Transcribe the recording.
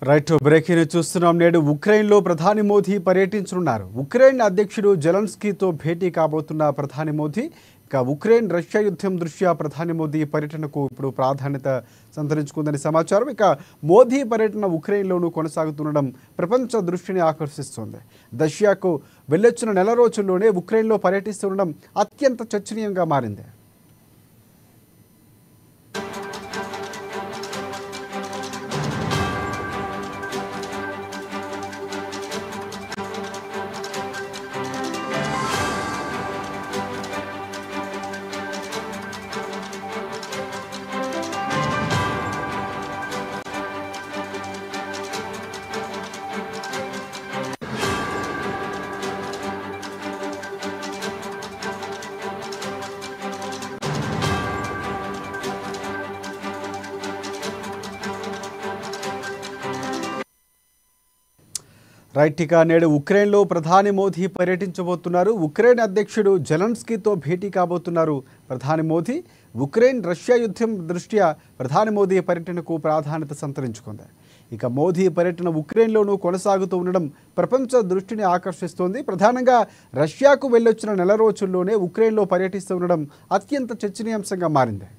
Right breaking చూస్తున్నాం. నేడు ఉక్రెయిన్లో ప్రధాని మోదీ పర్యటించనున్నారు. ఉక్రెయిన్ అధ్యక్షుడు జెలెన్స్కీతో భేటీ కాబోతున్న ప్రధాని మోదీ ఇక ఉక్రెయిన్ రష్యా యుద్ధం దృష్ట్యా ప్రధాని మోదీ పర్యటనకు ఇప్పుడు ప్రాధాన్యత సంతరించుకుందని సమాచారం. ఇక మోదీ పర్యటన ఉక్రెయిన్లోనూ కొనసాగుతుండడం ప్రపంచ దృష్టిని ఆకర్షిస్తోంది. రష్యాకు వెళ్ళొచ్చిన నెల రోజుల్లోనే ఉక్రెయిన్లో పర్యటిస్తుండడం అత్యంత చర్చనీయంగా మారింది. రైట్ ఇక నేడు ఉక్రెయిన్లో ప్రధాని మోదీ పర్యటించబోతున్నారు. ఉక్రెయిన్ అధ్యక్షుడు జెలెన్స్కీతో భేటీ కాబోతున్నారు ప్రధాని మోదీ. ఉక్రెయిన్ రష్యా యుద్ధం దృష్ట్యా ప్రధాని మోదీ పర్యటనకు ప్రాధాన్యత సంతరించుకుంది. ఇక మోదీ పర్యటన ఉక్రెయిన్లోనూ కొనసాగుతూ ఉండడం ప్రపంచ దృష్టిని ఆకర్షిస్తోంది. ప్రధానంగా రష్యాకు వెళ్ళొచ్చిన నెల రోజుల్లోనే ఉక్రెయిన్లో పర్యటిస్తూ ఉండడం అత్యంత చర్చనీయాంశంగా మారింది.